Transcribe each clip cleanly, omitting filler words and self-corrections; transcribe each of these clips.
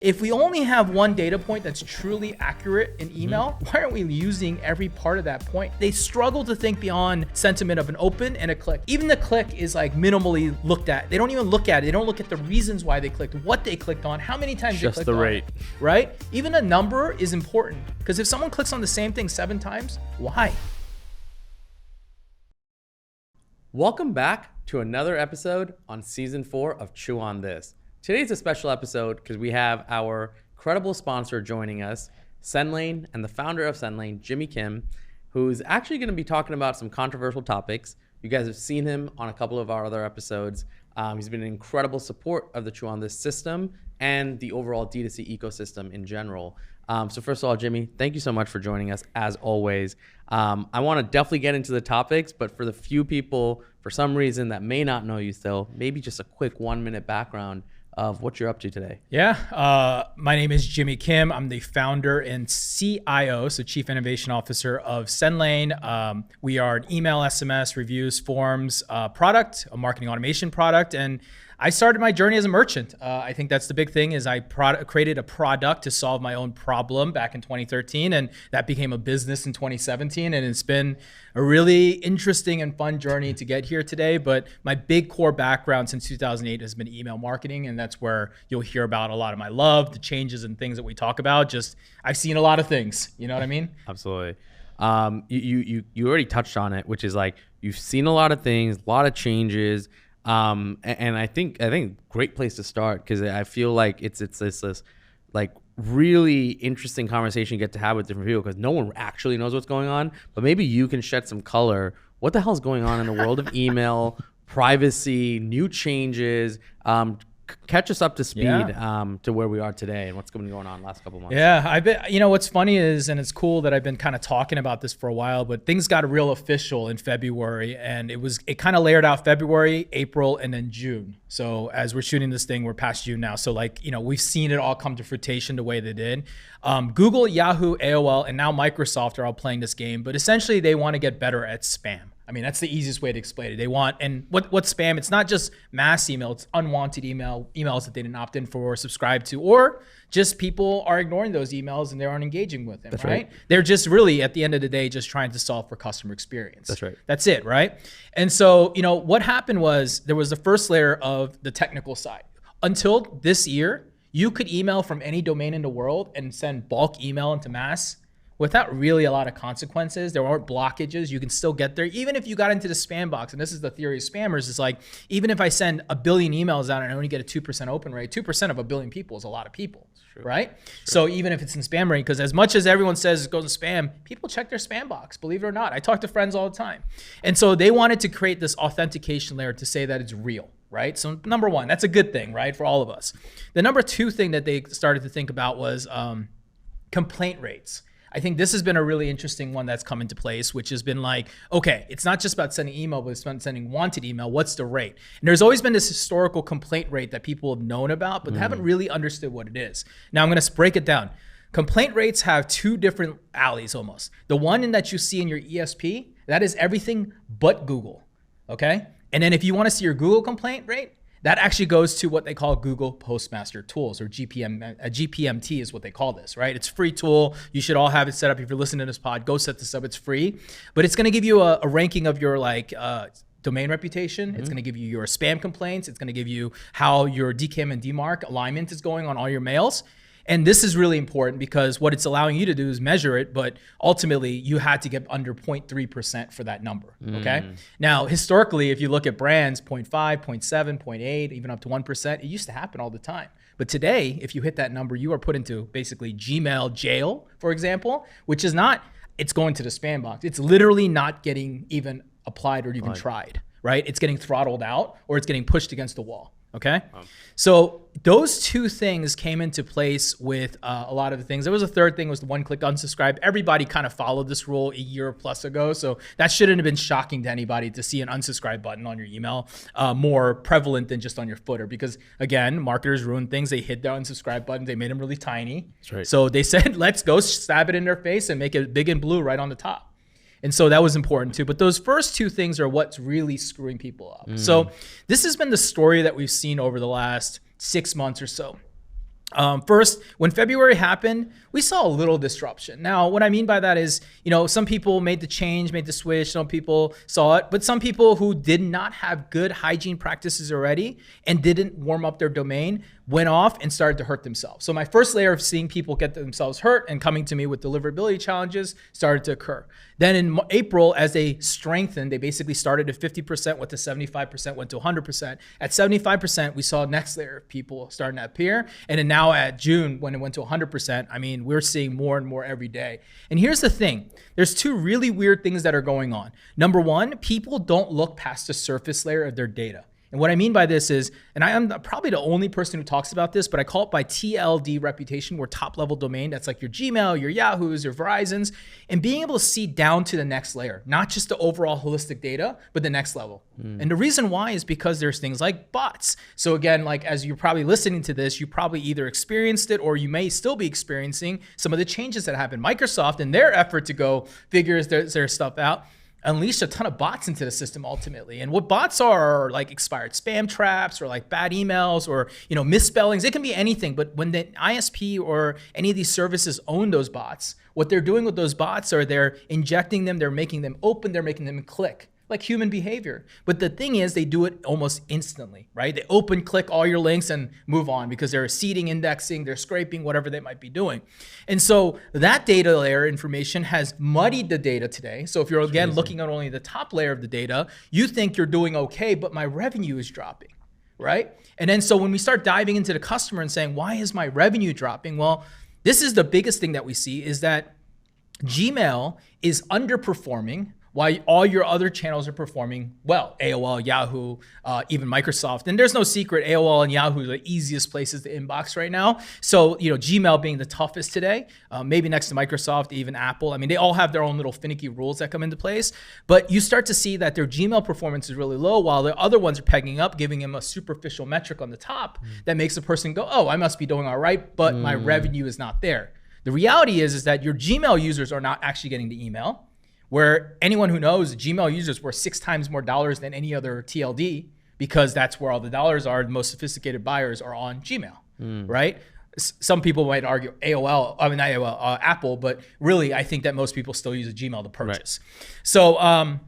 If we only have one data point that's truly accurate in email, why aren't we using every part of that point? They struggle to think beyond sentiment of an open and a click. Even the click is like minimally looked at. They don't even look at it. They don't look at the reasons why they clicked, what they clicked on, how many times they clicked on it. Just the rate. Right? Even a number is important because if someone clicks on the same thing 7 times, why? Welcome back to another episode on season 4 of Chew on This. Today's a special episode because we have our credible sponsor joining us, SendLane, and the founder of SendLane, Jimmy Kim, who's actually going to be talking about some controversial topics. You guys have seen him on a couple of our other episodes. He's been an incredible support of the Chew on This system and the overall D2C ecosystem in general. So first of all, Jimmy, thank you so much for joining us as always. I want to definitely get into the topics, but for the few people, for some reason, that may not know you still, maybe just a quick 1-minute background of what you're up to today. Yeah, my name is Jimmy Kim. I'm the founder and CIO, so Chief Innovation Officer of SendLane. We are an email, SMS, reviews, forms product, a marketing automation product, and I started my journey as a merchant. I think that's the big thing is I created a product to solve my own problem back in 2013, and that became a business in 2017, and it's been a really interesting and fun journey to get here today. But my big core background since 2008 has been email marketing, and that's where you'll hear about a lot of my love, the changes and things that we talk about. Just I've seen a lot of things, you know what I mean? Absolutely. You already touched on it, which is like you've seen a lot of things, a lot of changes. And I think great place to start because I feel like it's this like really interesting conversation you get to have with different people because no one actually knows what's going on, but maybe you can shed some color. What the hell is going on in the world of email, privacy, new changes? Catch us up to speed to where we are today and what's going on last couple months. Yeah, I've been, what's funny is, and it's cool that I've been kind of talking about this for a while, but things got real official in February, and it kind of layered out February, April, and then June. So as we're shooting this thing, we're past June now. So we've seen it all come to fruition the way they did. Google, Yahoo, AOL, and now Microsoft are all playing this game, but essentially they want to get better at spam. I mean, that's the easiest way to explain it. They want, and what's spam? It's not just mass email, it's unwanted emails that they didn't opt in for or subscribe to, or just people are ignoring those emails and they aren't engaging with them, right? They're just really, at the end of the day, just trying to solve for customer experience. That's right. That's it, right? And so, what happened was there was the first layer of the technical side. Until this year, you could email from any domain in the world and send bulk email into mass without really a lot of consequences. There weren't blockages. You can still get there. Even if you got into the spam box, and this is the theory of spammers, is like, even if I send 1 billion emails out and I only get a 2% open rate, 2% of 1 billion people is a lot of people, right? So even if it's in spam rate, because as much as everyone says it goes to spam, people check their spam box, believe it or not. I talk to friends all the time. And so they wanted to create this authentication layer to say that it's real, right? So number one, that's a good thing, right? For all of us. The number two thing that they started to think about was complaint rates. I think this has been a really interesting one that's come into place, which has been like, okay, it's not just about sending email, but it's about sending wanted email. What's the rate? And there's always been this historical complaint rate that people have known about, but haven't really understood what it is. Now I'm going to break it down. Complaint rates have 2 different alleys almost. The one in that you see in your ESP, that is everything but Google, okay? And then if you want to see your Google complaint rate, that actually goes to what they call Google Postmaster Tools, or GPMT is what they call this, right? It's a free tool. You should all have it set up. If you're listening to this pod, go set this up. It's free, but it's going to give you a ranking of your domain reputation. It's going to give you your spam complaints. It's going to give you how your DKIM and DMARC alignment is going on all your mails. And this is really important because what it's allowing you to do is measure it, but ultimately you had to get under 0.3% for that number, okay? Now, historically, if you look at brands, 0.5, 0.7, 0.8, even up to 1%, it used to happen all the time. But today, if you hit that number, you are put into basically Gmail jail, for example, which is not, it's going to the spam box. It's literally not getting even applied or even tried, right? It's getting throttled out or it's getting pushed against the wall. Okay. So those 2 things came into place with a lot of the things. There was a third thing, was the 1-click unsubscribe. Everybody kind of followed this rule a year plus ago. So that shouldn't have been shocking to anybody to see an unsubscribe button on your email more prevalent than just on your footer. Because again, marketers ruin things. They hid their unsubscribe buttons. They made them really tiny. That's right. So they said, let's go stab it in their face and make it big and blue right on the top. And so that was important too. But those first 2 things are what's really screwing people up. So this has been the story that we've seen over the last 6 months or so. First, when February happened, we saw a little disruption. Now, what I mean by that is, some people made the change, made the switch, some people saw it, but some people who did not have good hygiene practices already and didn't warm up their domain went off and started to hurt themselves. So my first layer of seeing people get themselves hurt and coming to me with deliverability challenges started to occur. Then in April, as they strengthened, they basically started at 50%, went to 75%, went to 100%. At 75%, we saw next layer of people starting to appear. And then now at June, when it went to 100%, I mean, we're seeing more and more every day. And here's the thing. There's two really weird things that are going on. Number one, people don't look past the surface layer of their data. And what I mean by this is, and I am probably the only person who talks about this, but I call it by TLD reputation, or top level domain. That's like your Gmail, your Yahoos, your Verizons, and being able to see down to the next layer, not just the overall holistic data, but the next level. And the reason why is because there's things like bots. So again, like as you're probably listening to this, you probably either experienced it or you may still be experiencing some of the changes that happened. Microsoft, in their effort to go figure their stuff out, unleash a ton of bots into the system ultimately. And what bots are like expired spam traps or like bad emails or, misspellings. It can be anything. But when the ISP or any of these services own those bots, what they're doing with those bots are they're injecting them, they're making them open, they're making them click. Like human behavior. But the thing is, they do it almost instantly, right? They open, click all your links and move on because they're seeding, indexing, they're scraping, whatever they might be doing. And so that data layer information has muddied the data today. So if you're again looking at only the top layer of the data, you think you're doing okay, but my revenue is dropping, right? And then so when we start diving into the customer and saying, why is my revenue dropping? Well, this is the biggest thing that we see is that Gmail is underperforming while all your other channels are performing well. AOL, Yahoo, even Microsoft. And there's no secret, AOL and Yahoo are the easiest places to inbox right now. So, Gmail being the toughest today, maybe next to Microsoft, even Apple. I mean, they all have their own little finicky rules that come into place. But you start to see that their Gmail performance is really low while the other ones are pegging up, giving them a superficial metric on the top that makes a person go, oh, I must be doing all right, but my revenue is not there. The reality is that your Gmail users are not actually getting the email. Where anyone who knows Gmail users were 6 times more dollars than any other TLD because that's where all the dollars are. The most sophisticated buyers are on Gmail, right? Some people might argue Apple, but really I think that most people still use a Gmail to purchase. Right. So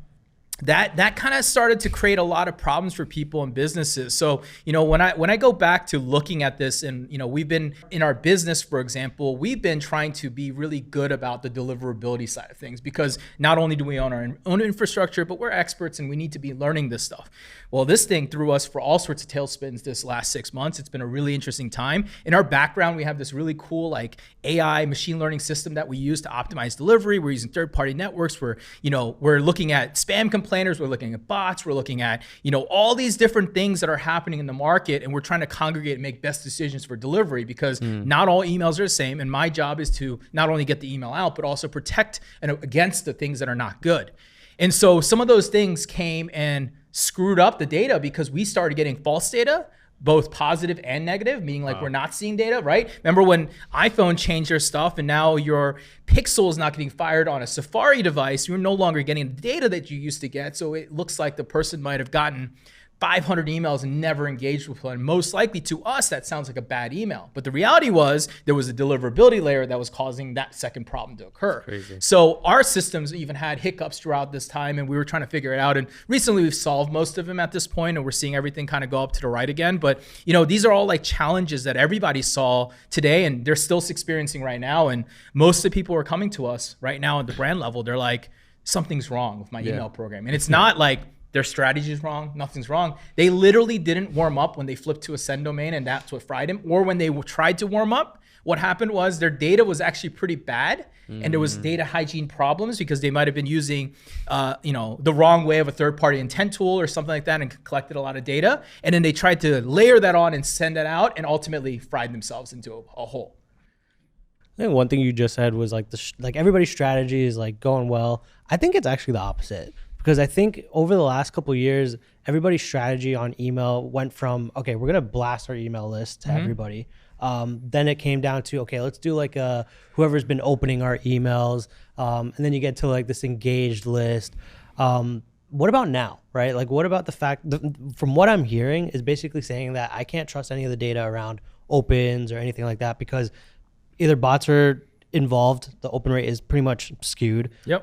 that kind of started to create a lot of problems for people and businesses. So, when I go back to looking at this and, we've been in our business, for example, we've been trying to be really good about the deliverability side of things because not only do we own our own infrastructure, but we're experts and we need to be learning this stuff. Well, this thing threw us for all sorts of tailspins this last 6 months. It's been a really interesting time. In our background, we have this really cool like AI machine learning system that we use to optimize delivery. We're using third-party networks. We're looking at spam complainers. We're looking at bots. We're looking at, all these different things that are happening in the market. And we're trying to congregate and make best decisions for delivery because not all emails are the same. And my job is to not only get the email out, but also protect against the things that are not good. And so some of those things came and screwed up the data because we started getting false data, both positive and negative, meaning like we're not seeing data, right? Remember when iPhone changed their stuff and now your pixel is not getting fired on a Safari device, you're no longer getting the data that you used to get. So it looks like the person might have gotten 500 emails and never engaged with one. Most likely to us, that sounds like a bad email. But the reality was there was a deliverability layer that was causing that second problem to occur. Crazy. So our systems even had hiccups throughout this time and we were trying to figure it out. And recently we've solved most of them at this point and we're seeing everything kind of go up to the right again. But these are all like challenges that everybody saw today and they're still experiencing right now. And most of the people who are coming to us right now at the brand level, they're like, something's wrong with my email program. And it's not like their strategy is wrong, nothing's wrong. They literally didn't warm up when they flipped to a send domain and that's what fried them. Or when they tried to warm up, what happened was their data was actually pretty bad and there was data hygiene problems because they might have been using the wrong way of a third-party intent tool or something like that and collected a lot of data. And then they tried to layer that on and send that out and ultimately fried themselves into a hole. I think one thing you just said was like everybody's strategy is like going well. I think it's actually the opposite. Because I think over the last couple of years, everybody's strategy on email went from, okay, we're going to blast our email list to everybody. Then it came down to, okay, let's do like whoever's been opening our emails. And then you get to like this engaged list. What about now, right? Like what about the fact, from what I'm hearing is basically saying that I can't trust any of the data around opens or anything like that, because either bots are involved, the open rate is pretty much skewed. Yep.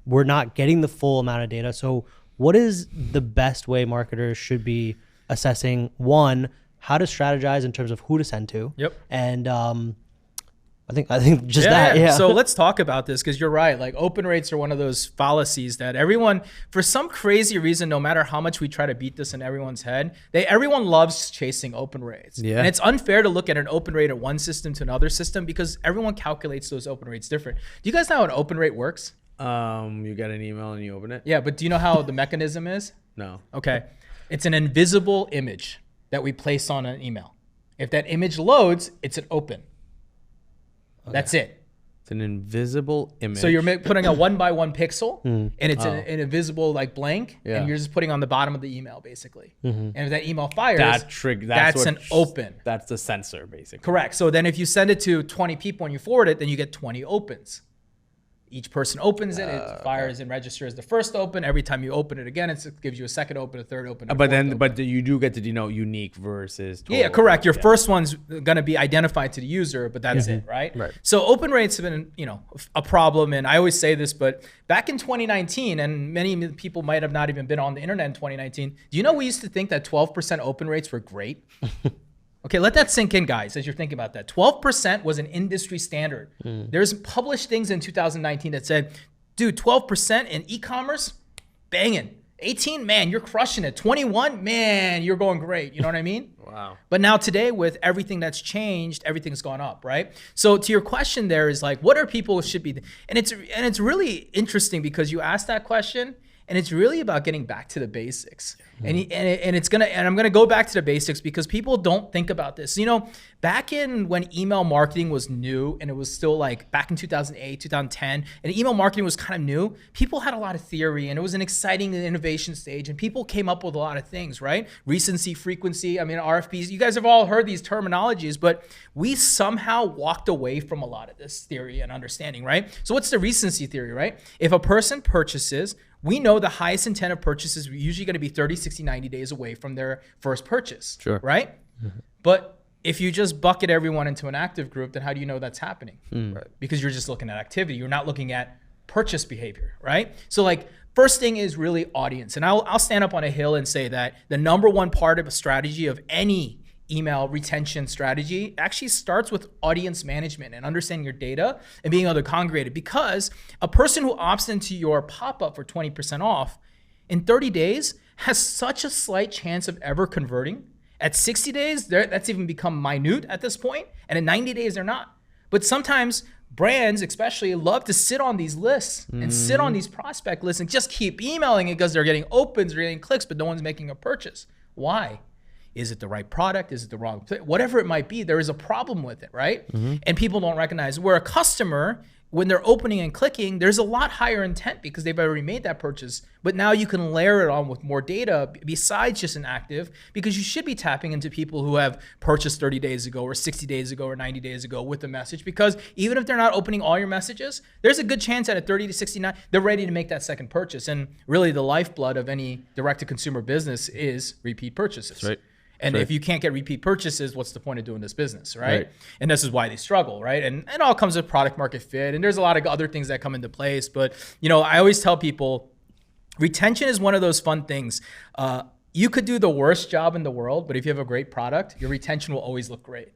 We're not getting the full amount of data. So what is the best way marketers should be assessing, one, how to strategize in terms of who to send to? Yep. And I think just that. Yeah. So let's talk about this, because you're right. Like, open rates are one of those fallacies that everyone, for some crazy reason, no matter how much we try to beat this in everyone's head, everyone loves chasing open rates. Yeah. And it's unfair to look at an open rate at one system to another system, because everyone calculates those open rates different. Do you guys know how an open rate works? You get an email and you open it? Yeah, but do you know how the mechanism is? No. Okay. It's an invisible image that we place on an email. If that image loads, it's an open. Okay. That's it. It's an invisible image. So you're putting a 1x1 pixel, and it's an invisible like blank, and you're just putting on the bottom of the email basically. And if that email fires, that's an open. That's the sensor basically. Correct. So then if you send it to 20 people and you forward it, then you get 20 opens. Each person opens it, it fires and registers the first open. Every time you open it again, it gives you a second open, a third open. But you do get to denote unique versus total. Yeah, correct. Your first one's going to be identified to the user, but that's it, right? Right. So open rates have been, a problem, and I always say this, but back in 2019, and many people might have not even been on the internet in 2019. Do you know we used to think that 12% open rates were great? Okay, let that sink in, guys, as you're thinking about that. 12% was an industry standard. There's published things in 2019 that said, dude, 12% in e-commerce, banging. 18, man, you're crushing it. 21, man, you're going great. You know what I mean? Wow. But now today, with everything that's changed, everything's gone up, right? So to your question there is like, what are people should be? And it's really interesting, because you asked that question, and it's really about getting back to the basics. And I'm gonna go back to the basics, because people don't think about this. Back in when email marketing was new, and it was still like back in 2008, 2010, and email marketing was kind of new, people had a lot of theory, and it was an exciting innovation stage, and people came up with a lot of things, right? Recency, frequency, RFPs. You guys have all heard these terminologies, but we somehow walked away from a lot of this theory and understanding, right? So what's the recency theory, right? If a person purchases, we know the highest intent of purchases are usually going to be 30, 60, 90 days away from their first purchase. Sure. Right? But if you just bucket everyone into an active group, then how do you know that's happening? Right. Because you're just looking at activity. You're not looking at purchase behavior, right? So like, first thing is really audience. And I'll stand up on a hill and say that the number one part of a strategy of any email retention strategy actually starts with audience management and understanding your data and being able to congregate it. Because a person who opts into your pop-up for 20% off in 30 days has such a slight chance of ever converting. At 60 days, that's even become minute at this point. And at 90 days, they're not. But sometimes brands especially love to sit on these lists and sit on these prospect lists and just keep emailing it, because they're getting opens, they're getting clicks, but no one's making a purchase. Why? Is it the right product? Is it the wrong place? Whatever it might be, there is a problem with it, right? And people don't recognize where a customer, when they're opening and clicking, there's a lot higher intent because they've already made that purchase. But now you can layer it on with more data besides just an active, because you should be tapping into people who have purchased 30 days ago or 60 days ago or 90 days ago with the message. Because even if they're not opening all your messages, there's a good chance that at 30 to 69, they're ready to make that second purchase. And really the lifeblood of any direct-to-consumer business is repeat purchases. That's right. And if you can't get repeat purchases, what's the point of doing this business, right? And this is why they struggle, right? And it all comes with product market fit. And there's a lot of other things that come into place. But, I always tell people, retention is one of those fun things. You could do the worst job in the world, but if you have a great product, your retention will always look great.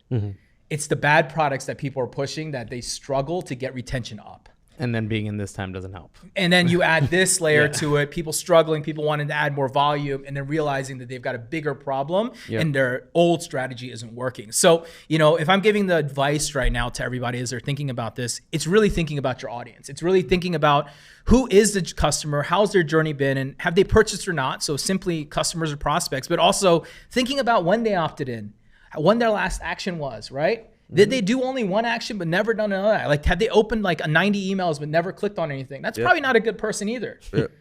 It's the bad products that people are pushing that they struggle to get retention up. And then being in this time doesn't help. And then you add this layer to it, people struggling, people wanting to add more volume, and then realizing that they've got a bigger problem and their old strategy isn't working. So, if I'm giving the advice right now to everybody as they're thinking about this, it's really thinking about your audience. It's really thinking about who is the customer, how's their journey been, and have they purchased or not? So simply customers or prospects, but also thinking about when they opted in, when their last action was, right? Did they do only one action but never done another? Like, have they opened like 90 emails but never clicked on anything? That's probably not a good person either,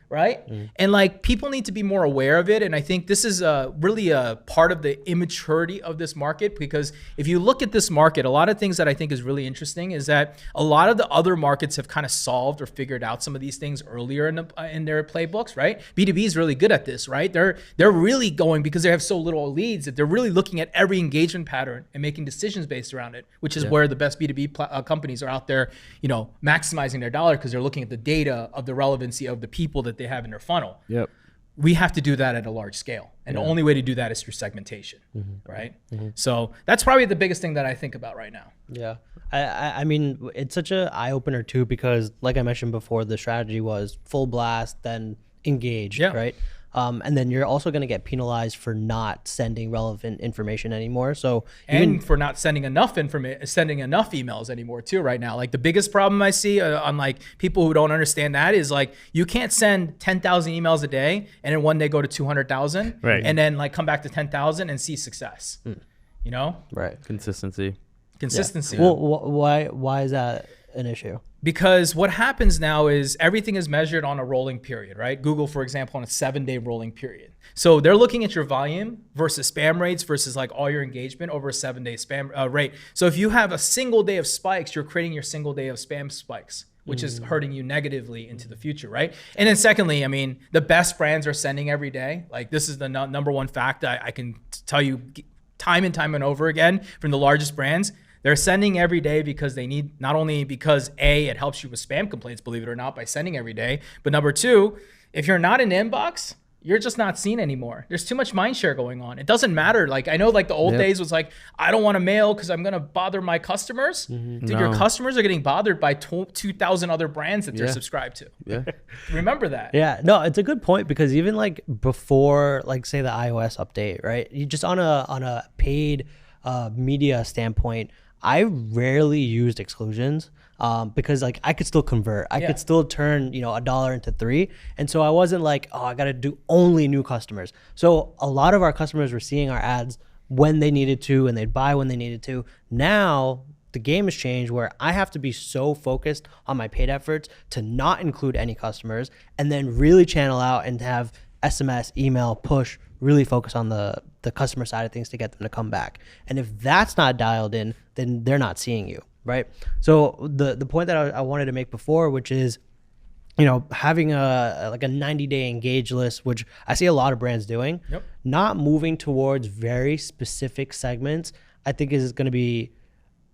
right? And like people need to be more aware of it. And I think this is really a part of the immaturity of this market, because if you look at this market, a lot of things that I think is really interesting is that a lot of the other markets have kind of solved or figured out some of these things earlier in their playbooks, right? B2B is really good at this, right? They're really going, because they have so little leads, that they're really looking at every engagement pattern and making decisions based around it, which is where the best B2B companies are out there, you know, maximizing their dollar, because they're looking at the data of the relevancy of the people that they have in their funnel. Yep. We have to do that at a large scale. And the only way to do that is through segmentation, right? So that's probably the biggest thing that I think about right now. Yeah. I mean, it's such an eye opener too, because like I mentioned before, the strategy was full blast, then engage, right? And then you're also going to get penalized for not sending relevant information anymore. So and for not sending enough emails anymore too right now. Like the biggest problem I see on like people who don't understand that is like, you can't send 10,000 emails a day and in one day go to 200,000 and then like come back to 10,000 and see success, you know? Right. Consistency. Yeah. Well, why is that an issue? Because what happens now is everything is measured on a rolling period, right? Google, for example, on a 7-day rolling period. So they're looking at your volume versus spam rates versus like all your engagement over a 7-day spam rate. So if you have a single day of spikes, you're creating your single day of spam spikes, which is hurting you negatively into the future, right? And then secondly, I mean, the best brands are sending every day. Like this is the number one fact I can tell you time and over again from the largest brands. They're sending every day because they need, not only because A, it helps you with spam complaints, believe it or not, by sending every day. But number two, if you're not in inbox, you're just not seen anymore. There's too much mind share going on. It doesn't matter. Like I know like the old days was like, I don't want to mail because I'm going to bother my customers. Dude, your customers are getting bothered by 2,000 other brands that they're subscribed to. Yeah. Remember that. Yeah, no, it's a good point, because even like before, like say the iOS update, right? You just on a paid media standpoint, I rarely used exclusions because like I could still convert. I could still turn, you know, $1 into $3. And so I wasn't like, oh, I got to do only new customers. So a lot of our customers were seeing our ads when they needed to, and they'd buy when they needed to. Now the game has changed where I have to be so focused on my paid efforts to not include any customers, and then really channel out and have SMS, email, push, really focus on the customer side of things to get them to come back. And if that's not dialed in, then they're not seeing you, right? So the point that I wanted to make before, which is, you know, having a 90-day engage list, which I see a lot of brands doing, not moving towards very specific segments, I think is going to be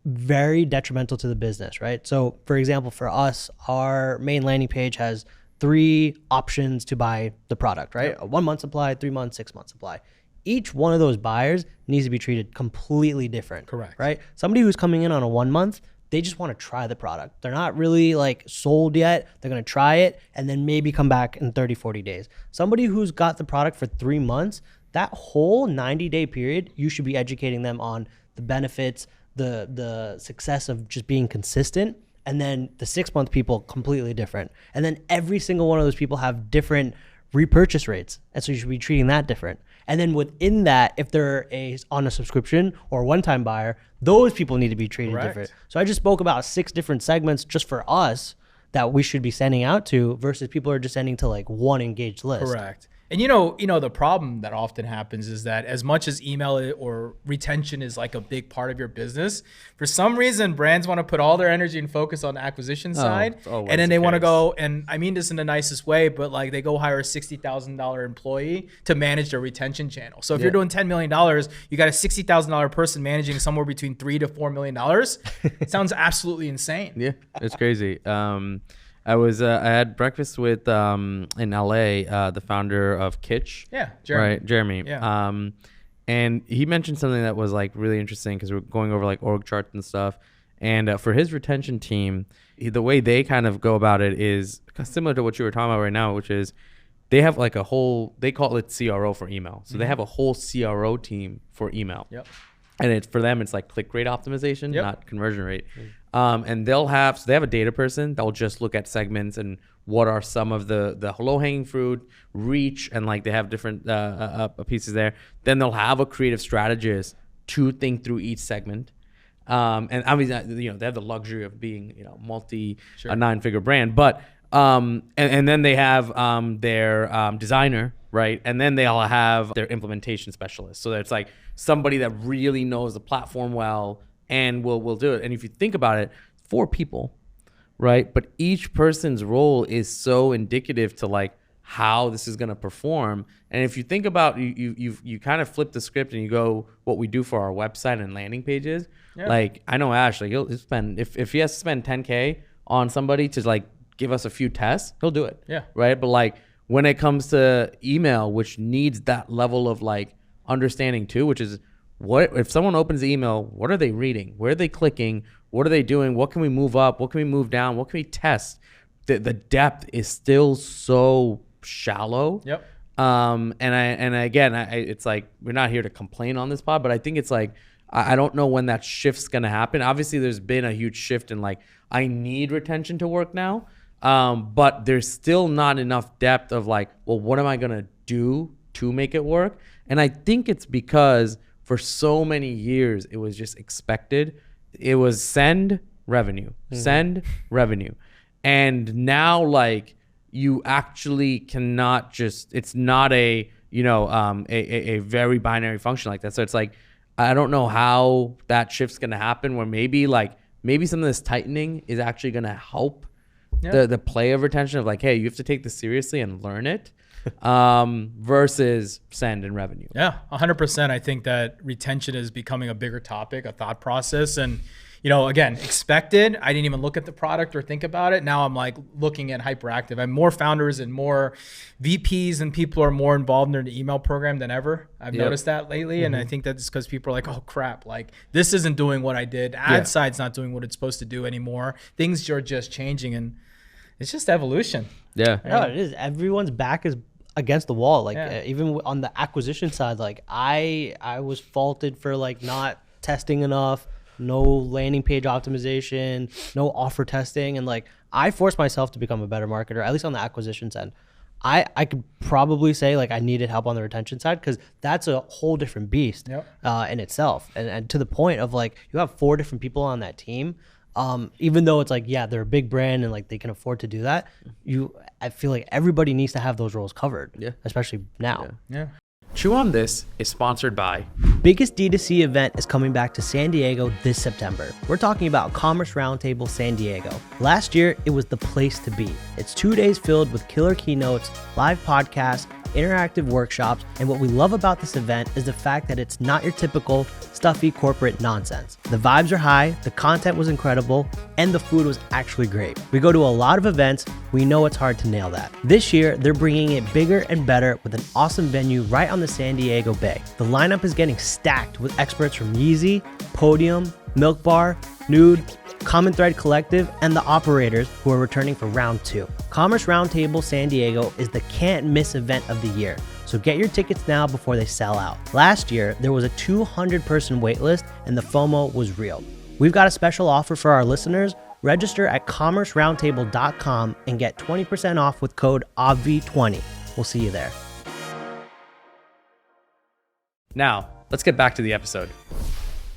very detrimental to the business, right? So for example, for us, our main landing page has 3 options to buy the product, right? A 1 month supply, 3 months, 6 month supply. Each one of those buyers needs to be treated completely different. Correct. Right? Somebody who's coming in on a 1 month, they just want to try the product. They're not really like sold yet. They're going to try it and then maybe come back in 30, 40 days. Somebody who's got the product for 3 months, that whole 90-day period, you should be educating them on the benefits, the success of just being consistent. And then the 6 month people, completely different. And then every single one of those people have different repurchase rates. And so you should be treating that different. And then within that, if they're on a subscription or a one-time buyer, those people need to be treated different. So I just spoke about 6 different segments just for us that we should be sending out to, versus people are just sending to like one engaged list. Correct. And you know, the problem that often happens is that as much as email or retention is like a big part of your business, for some reason brands want to put all their energy and focus on the acquisition side. And then they want to go, and I mean this in the nicest way, but like they go hire a $60,000 employee to manage their retention channel. So if you're doing $10 million, you got a $60,000 person managing somewhere between $3 to $4 million. It sounds absolutely insane. Yeah, it's crazy. I had breakfast with in LA the founder of Kitsch. Yeah, Jeremy. Right, Jeremy. Yeah. And he mentioned something that was like really interesting, because we're going over like org charts and stuff. And for his retention team, the way they kind of go about it is similar to what you were talking about right now, which is they have like they call it CRO for email. So they have a whole CRO team for email. Yep. And for them, it's like click rate optimization, not conversion rate. And they have a data person that will just look at segments and what are some of the low hanging fruit, reach, and like they have different pieces there. Then they'll have a creative strategist to think through each segment. And I mean, they have the luxury of being, a 9-figure brand, but And then they have their designer, right? And then they all have their implementation specialist. So it's like somebody that really knows the platform well and will do it. And if you think about it, 4 people, right? But each person's role is so indicative to like how this is going to perform. And if you think about you kind of flip the script and you go what we do for our website and landing pages. Yeah. Like I know Ash, like he'll spend if he has to spend 10K on somebody to like give us a few tests, he'll do it. Yeah. Right. But like when it comes to email, which needs that level of like understanding too, which is what if someone opens the email, what are they reading? Where are they clicking? What are they doing? What can we move up? What can we move down? What can we test? The depth is still so shallow. Yep. It's like we're not here to complain on this pod, but I think it's like I don't know when that shift's gonna happen. Obviously, there's been a huge shift in like I need retention to work now, but there's still not enough depth of like, well, what am I gonna do to make it work? And I think it's because for so many years it was just expected. It was send revenue, send revenue, and now like you actually cannot just. It's not a a very binary function like that. So it's like. I don't know how that shift's going to happen where maybe some of this tightening is actually going to help the play of retention of like, hey, you have to take this seriously and learn it versus send and revenue. Yeah, 100%. I think that retention is becoming a bigger topic, a thought process. And, again, expected. I didn't even look at the product or think about it. Now I'm like looking at Hyperactive. I have more founders and more VPs and people are more involved in their email program than ever. I've noticed that lately. And I think that's because people are like, oh crap, like this isn't doing what I did. Ad side's not doing what it's supposed to do anymore. Things are just changing and it's just evolution. Yeah. No, it is. Everyone's back is against the wall. Like even on the acquisition side, like I was faulted for like not testing enough. No landing page optimization, no offer testing. And like, I forced myself to become a better marketer, at least on the acquisition side. I could probably say like I needed help on the retention side because that's a whole different beast in itself. And to the point of like, you have 4 different people on that team. Even though it's like, yeah, they're a big brand and like they can afford to do that. I feel like everybody needs to have those roles covered, especially now. Yeah. Chew on This is sponsored by biggest D2C event is coming back to San Diego this September. We're talking about Commerce Roundtable San Diego. Last year, it was the place to be. It's 2 days filled with killer keynotes, live podcasts, interactive workshops, and what we love about this event is the fact that it's not your typical stuffy corporate nonsense. The vibes are high, the content was incredible, and the food was actually great. We go to a lot of events, we know it's hard to nail that. This year, they're bringing it bigger and better with an awesome venue right on the San Diego Bay. The lineup is getting stacked with experts from Yeezy, Podium, Milk Bar, Nude, Common Thread Collective, and the operators who are returning for round 2. Commerce Roundtable San Diego is the can't miss event of the year. So get your tickets now before they sell out. Last year, there was a 200-person waitlist and the FOMO was real. We've got a special offer for our listeners. Register at commerceroundtable.com and get 20% off with code OBVI20. We'll see you there. Now, let's get back to the episode.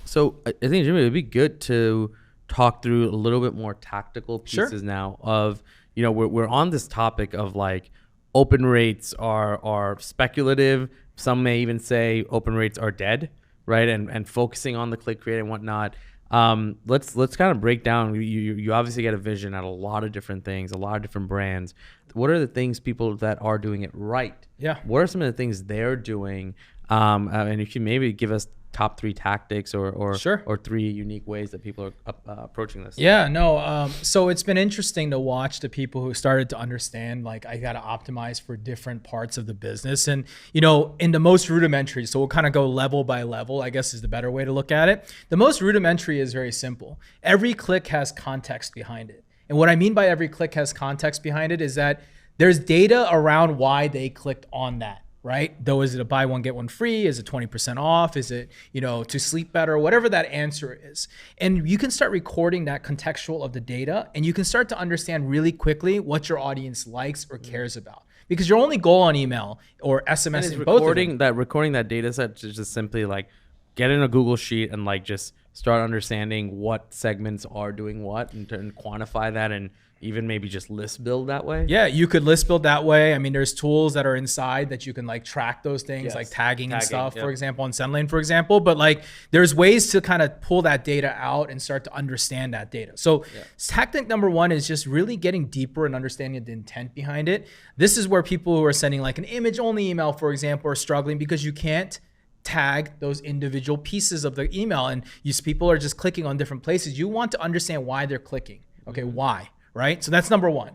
So I think, Jimmy, it would be good to talk through a little bit more tactical pieces now of, we're on this topic of like open rates are speculative. Some may even say open rates are dead, right? And focusing on the click rate and whatnot. Let's kind of break down. You obviously get a vision at a lot of different things, a lot of different brands. What are the things people that are doing it right? Yeah. What are some of the things they're doing? And if you maybe give us top 3 tactics or 3 unique ways that people are approaching this. Yeah, no. So it's been interesting to watch the people who started to understand, like, I got to optimize for different parts of the business. And, in the most rudimentary, so we'll kind of go level by level, I guess is the better way to look at it. The most rudimentary is very simple. Every click has context behind it. And what I mean by every click has context behind it is that there's data around why they clicked on that. Right? Though, is it a buy one, get one free? Is it 20% off? Is it, to sleep better? Whatever that answer is. And you can start recording that contextual of the data and you can start to understand really quickly what your audience likes or cares about. Because your only goal on email or SMS, recording that data set to just simply like get in a Google sheet and like just start understanding what segments are doing what and quantify that and even maybe just list build that way? Yeah, you could list build that way. I mean, there's tools that are inside that you can like track those things, Yes. like tagging and stuff, yep. for example, on SendLane, for example. But like, there's ways to kind of pull that data out and start to understand that data. So tactic number one is just really getting deeper and understanding the intent behind it. This is where people who are sending like an image only email, for example, are struggling because you can't tag those individual pieces of the email, and people are just clicking on different places. You want to understand why they're clicking. Okay, why? Right? So that's number one.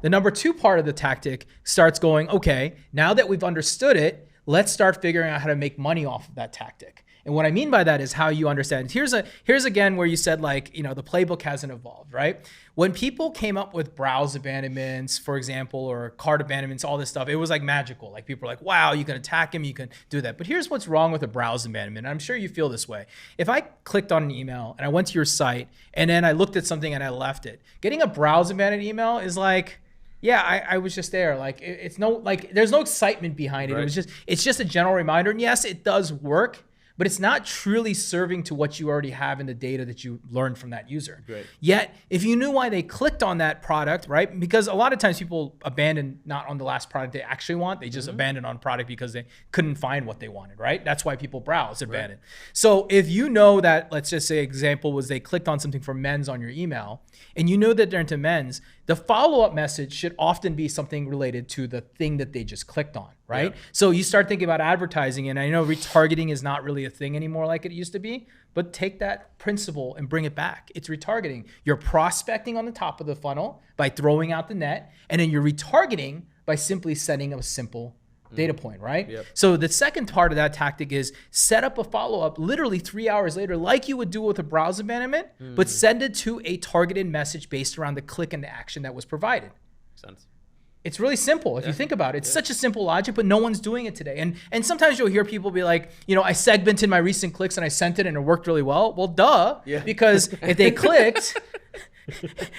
The number two part of the tactic starts going, okay, now that we've understood it, let's start figuring out how to make money off of that tactic. And what I mean by that is how you understand. Here's again where you said like, the playbook hasn't evolved, right? When people came up with browse abandonments, for example, or cart abandonments, all this stuff, it was like magical. Like people are like, wow, you can attack him, you can do that. But here's what's wrong with a browse abandonment. And I'm sure you feel this way. If I clicked on an email and I went to your site and then I looked at something and I left it, getting a browse abandoned email is like, yeah, I was just there. Like it's no, like there's no excitement behind it. Right. It's just a general reminder. And yes, it does work, but it's not truly serving to what you already have in the data that you learned from that user. Right. Yet, if you knew why they clicked on that product, right? Because a lot of times people abandon not on the last product they actually want, they just abandon on product because they couldn't find what they wanted, right? That's why people browse abandon. Right. So if you know that, let's just say example was they clicked on something for men's on your email, and you know that they're into men's, the follow-up message should often be something related to the thing that they just clicked on, right? Yeah. So you start thinking about advertising, and I know retargeting is not really a thing anymore like it used to be, but take that principle and bring it back. It's retargeting. You're prospecting on the top of the funnel by throwing out the net, and then you're retargeting by simply sending a simple data point, right? Yep. So the second part of that tactic is set up a follow-up literally 3 hours later, like you would do with a browse abandonment, but send it to a targeted message based around the click and the action that was provided. Makes sense. It's really simple if you think about it. It's such a simple logic, but no one's doing it today. And sometimes you'll hear people be like, I segmented my recent clicks and I sent it and it worked really well. Well, duh, because if they clicked,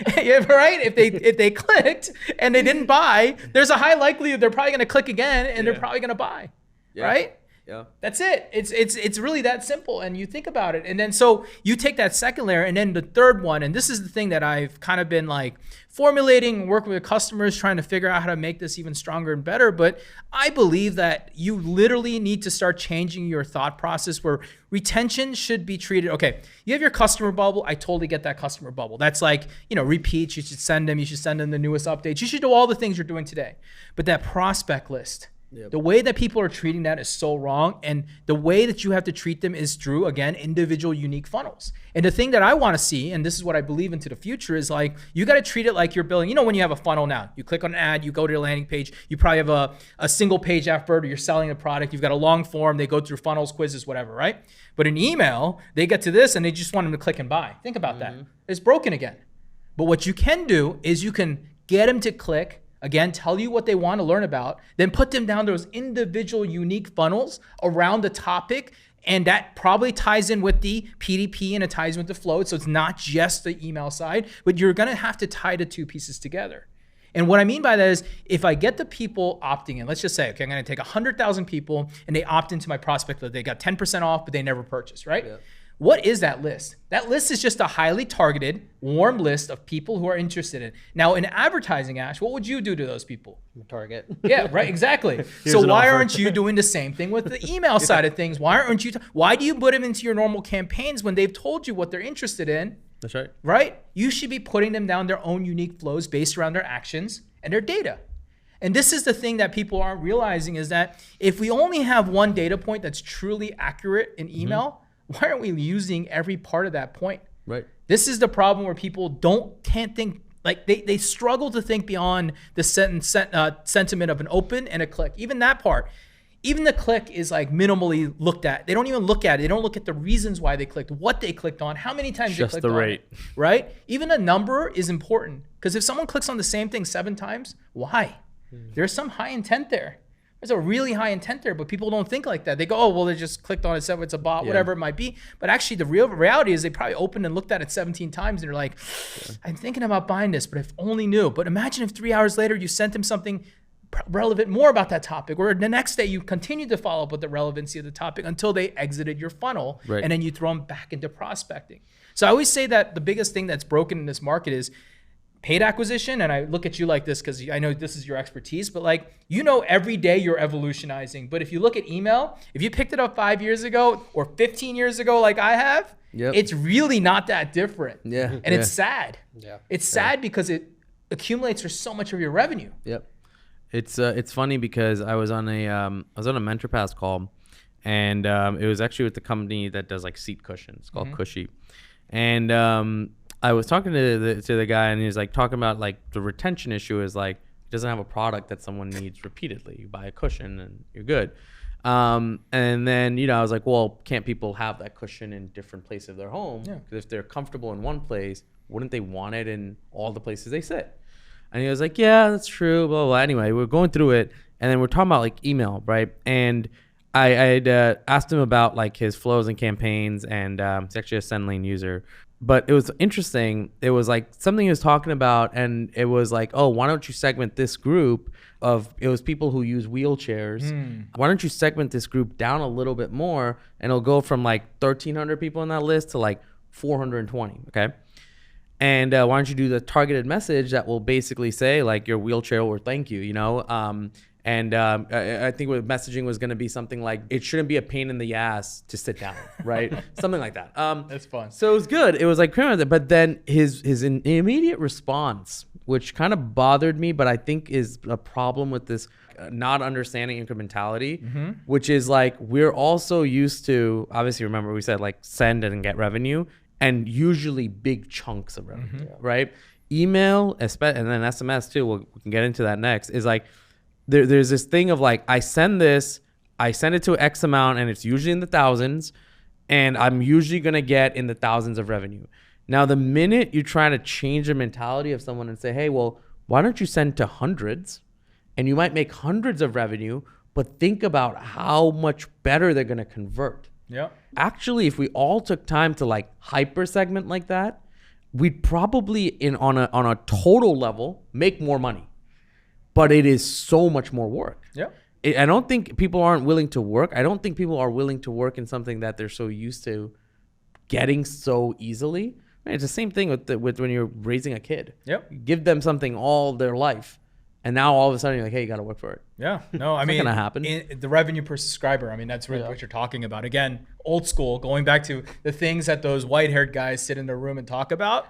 right? If they clicked and they didn't buy, there's a high likelihood they're probably going to click again and they're probably going to buy, right? Yeah. That's it. It's really that simple. And you think about it. And then so you take that second layer, and then the third one, and this is the thing that I've kind of been like formulating, working with customers, trying to figure out how to make this even stronger and better. But I believe that you literally need to start changing your thought process where retention should be treated. Okay, you have your customer bubble. I totally get that customer bubble. That's like, repeats. You should send them the newest updates. You should do all the things you're doing today. But that prospect list, the way that people are treating that is so wrong. And the way that you have to treat them is through, again, individual unique funnels. And the thing that I want to see, and this is what I believe into the future, is like, you got to treat it like you're building, when you have a funnel now, you click on an ad, you go to your landing page, you probably have a single page effort, or you're selling a product, you've got a long form, they go through funnels, quizzes, whatever, right? But in email, they get to this and they just want them to click and buy. Think about that. It's broken again. But what you can do is you can get them to click, again, tell you what they want to learn about, then put them down those individual unique funnels around the topic. And that probably ties in with the PDP and it ties in with the flow. So it's not just the email side, but you're going to have to tie the two pieces together. And what I mean by that is if I get the people opting in, let's just say, okay, I'm going to take 100,000 people and they opt into my prospect list. They got 10% off, but they never purchased, right? Yeah. What is that list? That list is just a highly targeted, warm list of people who are interested in. Now, in advertising, Ash, what would you do to those people? Target. Yeah, right, exactly. So why aren't you doing the same thing with the email side of things? Why do you put them into your normal campaigns when they've told you what they're interested in? That's right. Right? You should be putting them down their own unique flows based around their actions and their data. And this is the thing that people aren't realizing is that if we only have one data point that's truly accurate in email, why aren't we using every part of that point? Right. This is the problem where people can't think, like they struggle to think beyond the sentiment of an open and a click. Even that part, even the click is like minimally looked at. They don't even look at it. They don't look at the reasons why they clicked, what they clicked on, how many times they clicked on. Just the rate. Right? Even a number is important because if someone clicks on the same thing 7 times, why? There's some high intent there. There's a really high intent there, but people don't think like that. They go, oh, well, they just clicked on it, so it's a bot, whatever it might be. But actually, the real reality is they probably opened and looked at it 17 times, and they're like, I'm thinking about buying this, but if only knew. But imagine if 3 hours later you sent them something relevant more about that topic, or the next day you continue to follow up with the relevancy of the topic until they exited your funnel, Right. and then you throw them back into prospecting. So I always say that the biggest thing that's broken in this market is paid acquisition. And I look at you like this because I know this is your expertise, but like, every day you're evolutionizing. But if you look at email, if you picked it up 5 years ago or 15 years ago like I have, Yep. it's really not that different. Yeah. And it's sad. Yeah. It's sad because it accumulates for so much of your revenue. Yep. It's funny because I was on a MentorPass call, and it was actually with the company that does like seat cushions. It's called Cushy, and I was talking to the guy, and he was like talking about like the retention issue is like he doesn't have a product that someone needs repeatedly. You buy a cushion and you're good. And then I was like, well, can't people have that cushion in different places of their home? Yeah. Because if they're comfortable in one place, wouldn't they want it in all the places they sit? And he was like, yeah, that's true, blah, blah, blah. Anyway, we're going through it, and then we're talking about like email, right? And I had asked him about like his flows and campaigns, and he's actually a SendLane user. But it was interesting. It was like something he was talking about, and it was like, oh, why don't you segment this group it was people who use wheelchairs. Why don't you segment this group down a little bit more, and it'll go from like 1,300 people on that list to like 420, okay? And why don't you do the targeted message that will basically say like your wheelchair or thank you, I think what messaging was going to be something like it shouldn't be a pain in the ass to sit down, right? Something like that. That's fun. So it was good. It was like criminal, but then his immediate response, which kind of bothered me, but I think is a problem with this not understanding incrementality, which is like we're also used to, obviously remember we said like send and get revenue, and usually big chunks of revenue, right? Email, and then SMS too, we can get into that next, is like there's this thing of like I send it to X amount, and it's usually in the thousands, and I'm usually going to get in the thousands of revenue. Now, the minute you try to change the mentality of someone and say, hey, well, why don't you send to hundreds? And you might make hundreds of revenue, but think about how much better they're going to convert. Yeah. Actually, if we all took time to like hyper segment like that, we'd probably on a total level make more money. But it is so much more work. Yeah. I don't think people aren't willing to work. I don't think people are willing to work in something that they're so used to getting so easily. It's the same thing with when you're raising a kid. Yep. You give them something all their life, and now all of a sudden you're like, hey, you got to work for it. Yeah. No, I It's not mean, gonna happen. The revenue per subscriber. I mean, that's really what you're talking about. Again, old school, going back to the things that those white-haired guys sit in their room and talk about.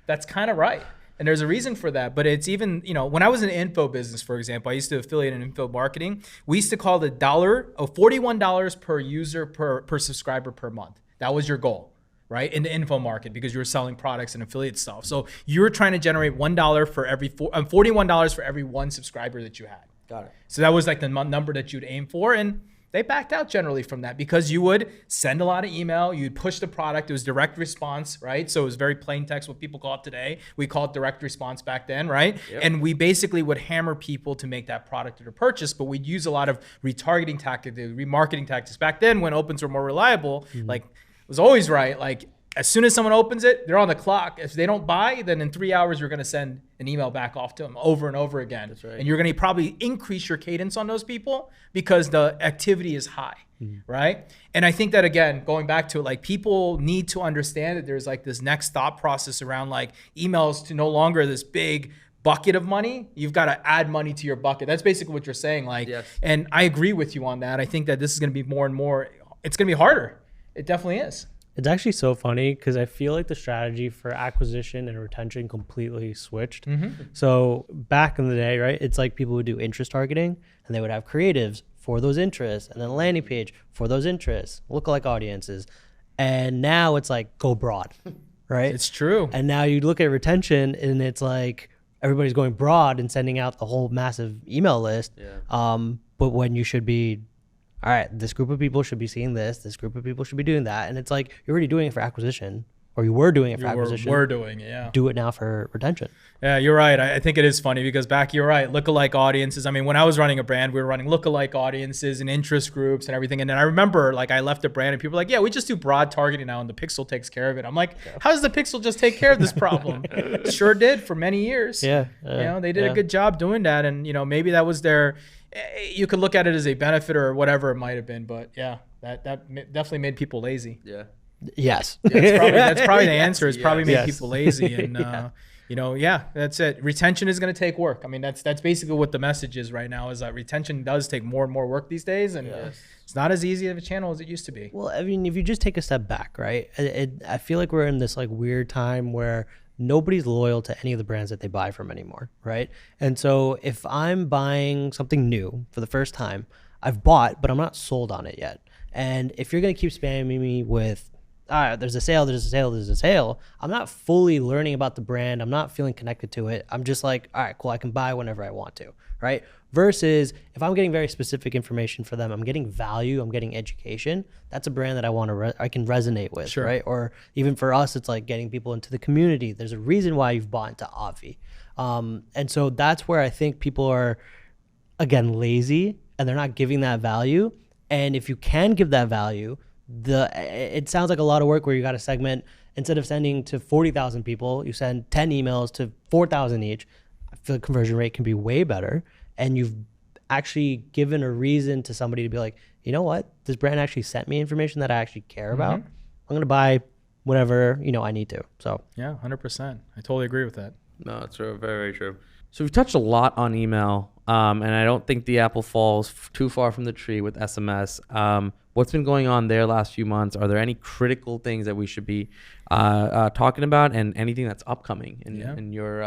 That's kind of right. And there's a reason for that. But it's even, when I was in the info business, for example, I used to affiliate in info marketing. We used to call the $41 per user per subscriber per month. That was your goal, right? In the info market, because you were selling products and affiliate stuff. So you were trying to generate $1 for every $41 for every one subscriber that you had. Got it. So that was like the number that you'd aim for. And they backed out generally from that because you would send a lot of email, you'd push the product, it was direct response, right? So it was very plain text, what people call it today. We call it direct response back then, right? Yep. And we basically would hammer people to make that product or to purchase, but we'd use a lot of retargeting tactics, remarketing tactics. Back then when opens were more reliable, like it was always right, like as soon as someone opens it, they're on the clock. If they don't buy, then in 3 hours, you're going to send an email back off to them over and over again. That's right. And you're going to probably increase your cadence on those people because the activity is high, right? And I think that, again, going back to it, like people need to understand that there's like this next thought process around like emails to no longer this big bucket of money. You've got to add money to your bucket. That's basically what you're saying. Like, Yes. And I agree with you on that. I think that this is going to be more and more, it's going to be harder. It definitely is. It's actually so funny because I feel like the strategy for acquisition and retention completely switched. So back in the day, right, it's like people would do interest targeting and they would have creatives for those interests and then a landing page for those interests, lookalike audiences. And now it's like go broad, right? It's true. And now you look at retention and it's like everybody's going broad and sending out the whole massive email list. Yeah. But when you should be, all right, this group of people should be seeing this group of people should be doing that. And it's like, you're already doing it for acquisition. or you were doing it for We're acquisition, doing it, yeah. do it now for retention. Yeah, you're right. I think it is funny because you're right. Lookalike audiences. I mean, when I was running a brand, we were running lookalike audiences and interest groups and everything. And then I remember, like, I left a brand and people were like, yeah, we just do broad targeting now and the pixel takes care of it. I'm like, how does the pixel just take care of this problem? Sure did for many years. Yeah. You know, they did a good job doing that. And, you know, maybe that was you could look at it as a benefit or whatever it might have been. But yeah, that definitely made people lazy. Yeah. Yes. Yeah, that's probably the answer. It's probably made Yes. people lazy. And, you know, yeah, that's it. Retention is going to take work. I mean, that's basically what the message is right now, is that retention does take more and more work these days. And it's not as easy of a channel as it used to be. Well, I mean, if you just take a step back, right? I feel like we're in this like weird time where nobody's loyal to any of the brands that they buy from anymore, right? And so if I'm buying something new for the first time, I've bought, but I'm not sold on it yet. And if you're going to keep spamming me with, there's a sale, I'm not fully learning about the brand. I'm not feeling connected to it. I'm just like, all right, cool, I can buy whenever I want to, right? Versus if I'm getting very specific information for them, I'm getting value, I'm getting education. That's a brand that I can resonate with, Sure. right? Or even for us, it's like getting people into the community. There's a reason why you've bought into Avi. And so that's where I think people are, again, lazy and they're not giving that value. And if you can give that value, it sounds like a lot of work where you got to segment. Instead of sending to 40,000 people, you send 10 emails to 4,000 each. I feel like conversion rate can be way better. And you've actually given a reason to somebody to be like, you know what? This brand actually sent me information that I actually care about. I'm going to buy whatever, I need to. So Yeah, 100%. I totally agree with that. No, it's true. Very true. So we've touched a lot on email, and I don't think the apple falls too far from the tree with SMS. What's been going on there last few months? Are there any critical things that we should be talking about, and anything that's upcoming in your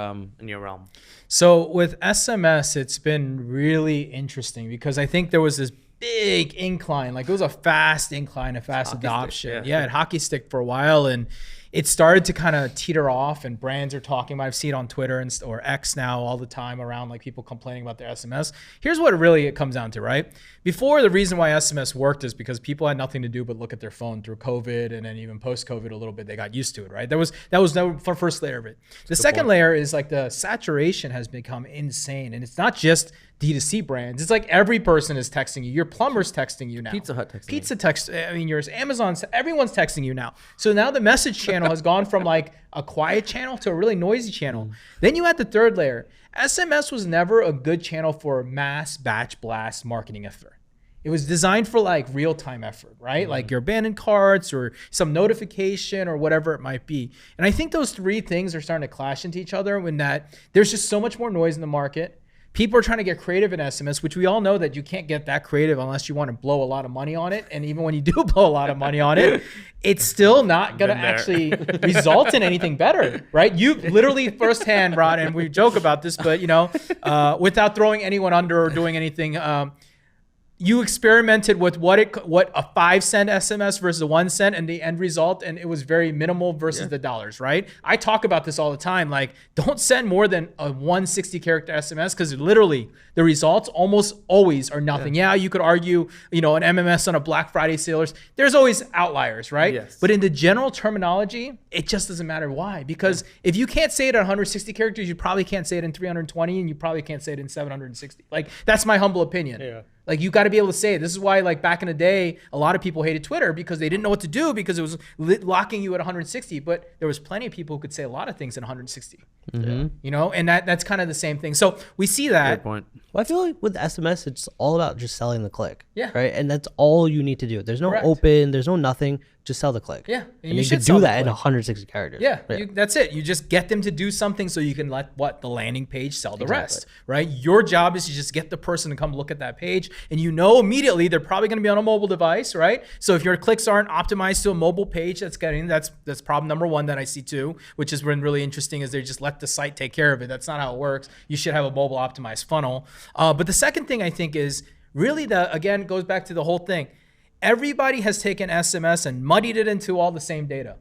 realm? So with SMS, it's been really interesting because I think there was this big incline, like it was a fast incline, a fast adoption. Yeah, it hockey stick for a while, and it started to kind of teeter off, and brands are talking about, I've seen it on Twitter or X now all the time around like people complaining about their SMS. Here's what it comes down to, right? Before, the reason why SMS worked is because people had nothing to do but look at their phone through COVID, and then even post-COVID a little bit, they got used to it, right? That was the first layer of it. The second layer is like the saturation has become insane, and it's not just D2C brands. It's like every person is texting you. Your plumber's texting you now. Pizza Hut texting Pizza text. I mean, yours, Amazon. Everyone's texting you now. So now the message channel has gone from like a quiet channel to a really noisy channel. Then you add the third layer. SMS was never a good channel for mass batch blast marketing effort. It was designed for like real-time effort, right? Like your abandoned carts or some notification or whatever it might be. And I think those three things are starting to clash into each other when that there's just so much more noise in the market. People are trying to get creative in SMS, which we all know that you can't get that creative unless you want to blow a lot of money on it. And even when you do blow a lot of money on it, it's still not going to actually result in anything better, right? You literally firsthand, Rod, and we joke about this, but without throwing anyone under or doing anything, you experimented with what a 5-cent SMS versus a 1 cent and the end result, and it was very minimal versus the dollars, right? I talk about this all the time. Like, don't send more than a 160 character SMS because literally the results almost always are nothing. Yeah, you could argue, an MMS on a Black Friday sale. There's always outliers, right? Yes. But in the general terminology, it just doesn't matter. Why? Because if you can't say it at 160 characters, you probably can't say it in 320, and you probably can't say it in 760. Like, that's my humble opinion. Yeah. Like, you got to be able to say it. This is why, like, back in the day, a lot of people hated Twitter because they didn't know what to do because it was locking you at 160. But there was plenty of people who could say a lot of things at 160. And that's kind of the same thing. So we see that. Good point. Well, I feel like with SMS, it's all about just selling the click. Yeah. Right. And that's all you need to do. There's no Correct. open, there's no nothing. Just sell the click. Yeah. And you should can sell do the that in click. 160 characters. Yeah, that's it. You just get them to do something so you can let the landing page sell the rest, right? Your job is to just get the person to come look at that page, and immediately they're probably going to be on a mobile device, right? So if your clicks aren't optimized to a mobile page, that's problem number one that I see too, which has been really interesting, is they just let the site take care of it. That's not how it works. You should have a mobile optimized funnel. But the second thing I think is really again goes back to the whole thing. Everybody has taken SMS and muddied it into all the same data.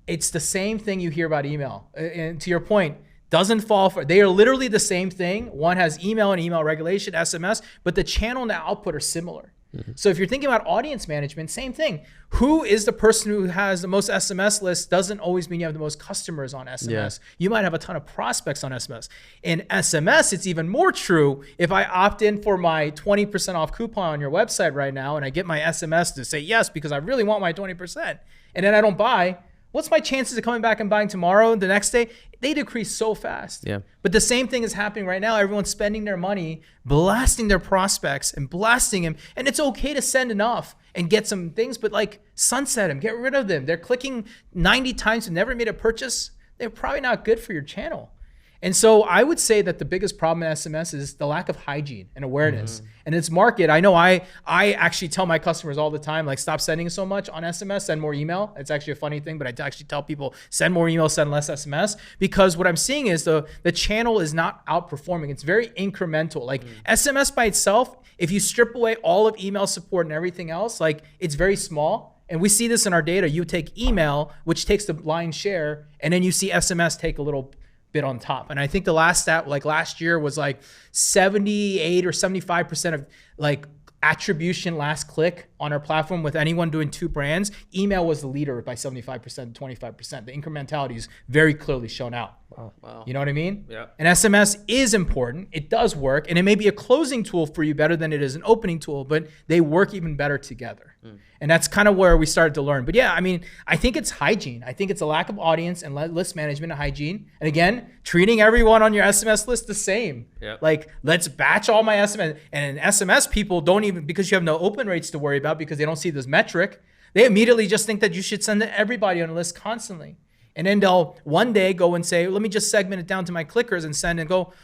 It's the same thing you hear about email. And to your point, they are literally the same thing. One has email and email regulation, SMS, but the channel and the output are similar. So if you're thinking about audience management, same thing. Who is the person who has the most SMS lists doesn't always mean you have the most customers on SMS. You might have a ton of prospects on SMS. In SMS, it's even more true. If I opt in for my 20% off coupon on your website right now and I get my SMS to say yes because I really want my 20%, and then I don't buy, what's my chances of coming back and buying tomorrow, the next day? They decrease so fast. Yeah. But the same thing is happening right now. Everyone's spending their money, blasting their prospects and blasting them. And it's okay to send enough and get some things, but like sunset them, get rid of them. They're clicking 90 times and never made a purchase. They're probably not good for your channel. And so I would say that the biggest problem in SMS is the lack of hygiene and awareness. And its market, I know I actually tell my customers all the time, like, stop sending so much on SMS, send more email. It's actually a funny thing, but I actually tell people, send more email, send less SMS, because what I'm seeing is the channel is not outperforming. It's very incremental. Like SMS by itself, if you strip away all of email support and everything else, like, it's very small. And we see this in our data. You take email, which takes the lion's share, and then you see SMS take a little bit on top. And I think the last stat, like last year, was like 78 or 75% of like attribution last click on our platform with anyone doing 2 brands. Email was the leader by 75%, 25%. The incrementality is very clearly shown out. Wow. You know what I mean? Yeah. And SMS is important. It does work. And it may be a closing tool for you better than it is an opening tool, but they work even better together. And that's kind of where we started to learn. But yeah, I mean, I think it's hygiene. I think it's a lack of audience and list management and hygiene. And again, treating everyone on your SMS list the same. Yep. Like, let's batch all my SMS. And SMS people don't even, because you have no open rates to worry about because they don't see this metric, they immediately just think that you should send to everybody on a list constantly. And then they'll one day go and say, let me just segment it down to my clickers and send and go,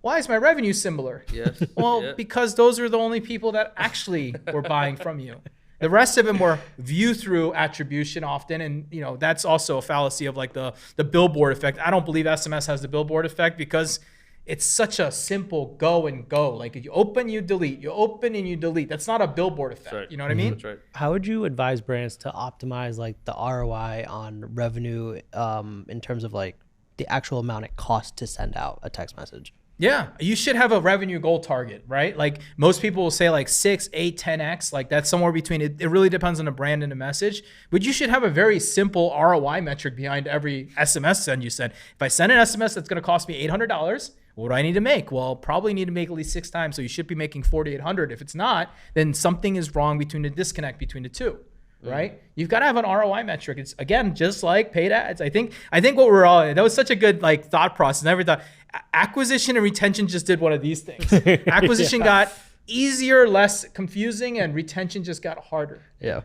why is my revenue similar? Yes. Well, because those are the only people that actually were buying from you. The rest of them were view through attribution often. And you know, that's also a fallacy of like the billboard effect. I don't believe SMS has the billboard effect because it's such a simple go and go. Like, you open, you delete, you open and you delete. That's not a billboard effect. Right. You know what I mean? That's right. How would you advise brands to optimize like the ROI on revenue in terms of like the actual amount it costs to send out a text message? Yeah, you should have a revenue goal target, right? Like, most people will say like 6, 8, 10x, like that's somewhere between it. It really depends on the brand and the message, but you should have a very simple ROI metric behind every SMS send you send. If I send an SMS that's going to cost me $800, what do I need to make? Well, probably need to make at least 6 times. So you should be making 4,800. If it's not, then something is wrong between the disconnect between the two. Right? You've got to have an ROI metric. It's, again, just like paid ads. I think what we're all, that was such a good like thought process. Never thought acquisition and retention just did one of these things. Acquisition got easier, less confusing, and retention just got harder. Yeah.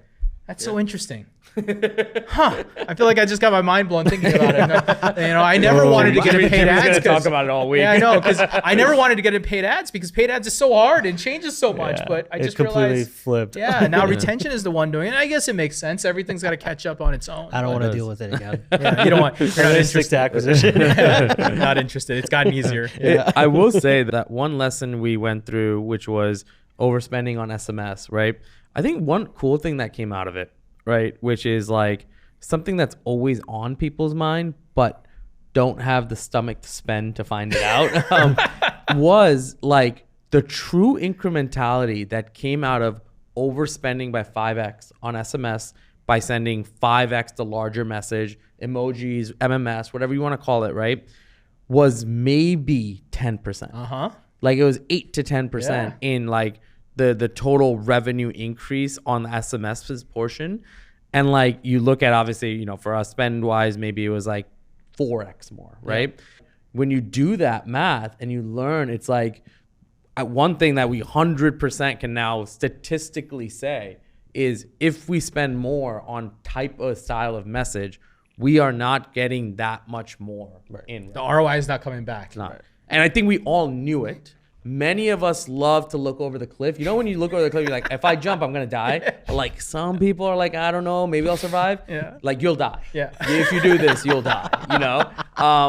That's so interesting. I feel like I just got my mind blown thinking about it. You know, I never wanted to get in paid ads. Gonna talk about it all week. Yeah, I know, because I never wanted to get in paid ads because paid ads is so hard and changes so much. But I just completely realized, flipped. Yeah, now retention is the one doing it. And I guess it makes sense. Everything's got to catch up on its own. I don't want to deal with it again. Yeah, you don't want. You're not Stick to interested. acquisition. Not interested. It's gotten easier. I will say that one lesson we went through, which was overspending on SMS, right? I think one cool thing that came out of it, right, which is like something that's always on people's mind, but don't have the stomach to spend to find it out, was like the true incrementality that came out of overspending by 5x on SMS by sending 5x the larger message, emojis, MMS, whatever you want to call it, right, was maybe 10%. Like it was 8 to 10% in like the total revenue increase on the SMS's portion. And like you look at, obviously, you know, for us spend wise, maybe it was like 4x more, right? Yeah. When you do that math and you learn, it's like one thing that we 100% can now statistically say is if we spend more on type of style of message, we are not getting that much more in. The ROI is not coming back. Not. And I think we all knew it. Many of us love to look over the cliff. You know, when you look over the cliff, you're like, if I jump, I'm going to die. Like some people are like, I don't know, maybe I'll survive. Yeah. Like you'll die. Yeah. If you do this, you'll die, you know?